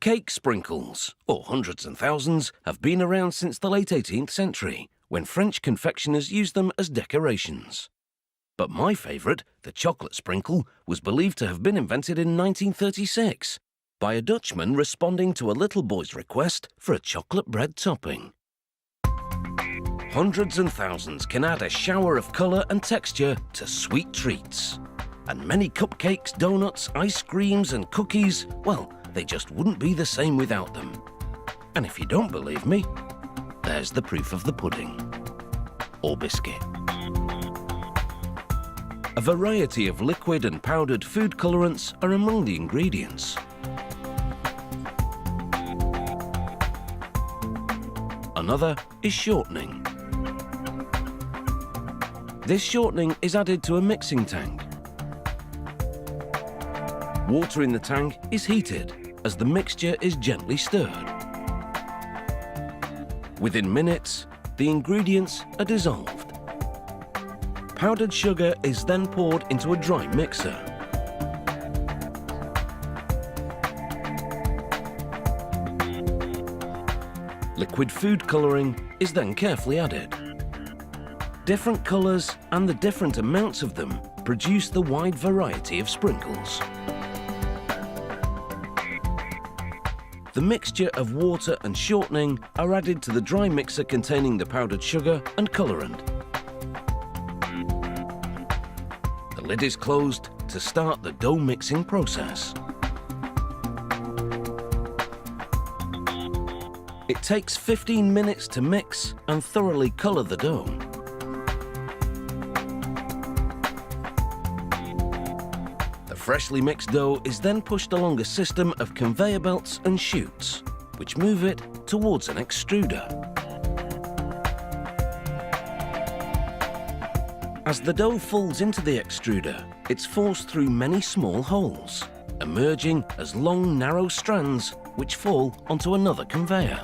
Cake sprinkles, or hundreds and thousands, have been around since the late 18th century, when French confectioners used them as decorations. But my favourite, the chocolate sprinkle, was believed to have been invented in 1936 by a Dutchman responding to a little boy's request for a chocolate bread topping. Hundreds and thousands can add a shower of colour and texture to sweet treats. And many cupcakes, donuts, ice creams and cookies, well, they just wouldn't be the same without them. And if you don't believe me, there's the proof of the pudding. Or biscuit. A variety of liquid and powdered food colorants are among the ingredients. Another is shortening. This shortening is added to a mixing tank. Water in the tank is heated as the mixture is gently stirred. Within minutes, the ingredients are dissolved. Powdered sugar is then poured into a dry mixer. Liquid food colouring is then carefully added. Different colours and the different amounts of them produce the wide variety of sprinkles. The mixture of water and shortening are added to the dry mixer containing the powdered sugar and colorant. The lid is closed to start the dough mixing process. It takes 15 minutes to mix and thoroughly color the dough. The freshly mixed dough is then pushed along a system of conveyor belts and chutes, which move it towards an extruder. As the dough falls into the extruder, it's forced through many small holes, emerging as long, narrow strands which fall onto another conveyor.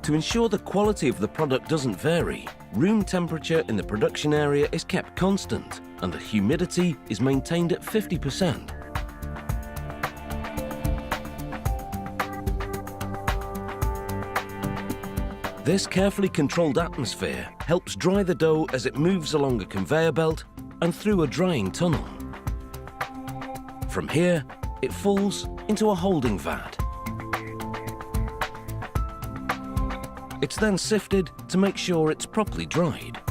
To ensure the quality of the product doesn't vary, room temperature in the production area is kept constant and the humidity is maintained at 50%. This carefully controlled atmosphere helps dry the dough as it moves along a conveyor belt and through a drying tunnel. From here, it falls into a holding vat. It's then sifted to make sure it's properly dried.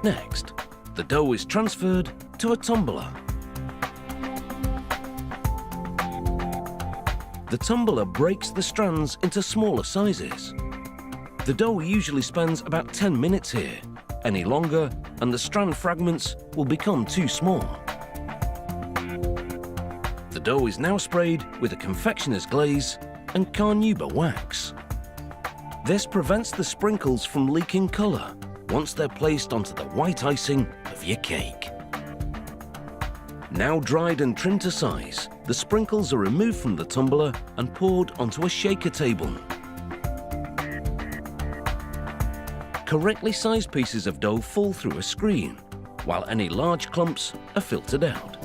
Next, the dough is transferred to a tumbler. The tumbler breaks the strands into smaller sizes. The dough usually spends about 10 minutes here. Any longer, and the strand fragments will become too small. The dough is now sprayed with a confectioner's glaze and carnauba wax. This prevents the sprinkles from leaking colour once they're placed onto the white icing of your cake. Now dried and trimmed to size, the sprinkles are removed from the tumbler and poured onto a shaker table. Correctly sized pieces of dough fall through a screen, while any large clumps are filtered out.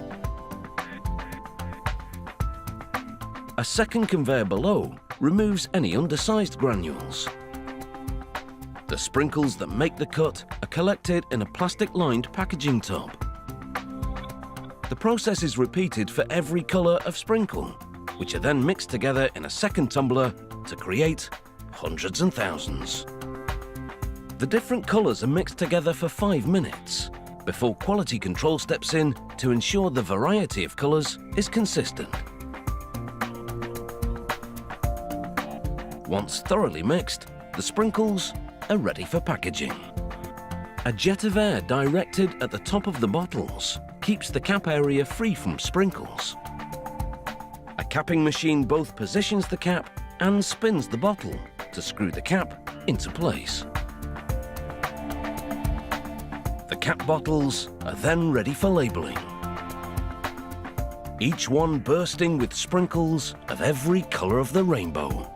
A second conveyor below removes any undersized granules. The sprinkles that make the cut are collected in a plastic-lined packaging tub. The process is repeated for every colour of sprinkle, which are then mixed together in a second tumbler to create hundreds and thousands. The different colours are mixed together for 5 minutes before quality control steps in to ensure the variety of colours is consistent. Once thoroughly mixed, the sprinkles are ready for packaging. A jet of air directed at the top of the bottles keeps the cap area free from sprinkles. A capping machine both positions the cap and spins the bottle to screw the cap into place. The cap bottles are then ready for labelling. Each one bursting with sprinkles of every colour of the rainbow.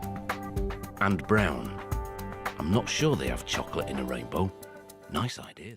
And brown. I'm not sure they have chocolate in a rainbow. Nice idea.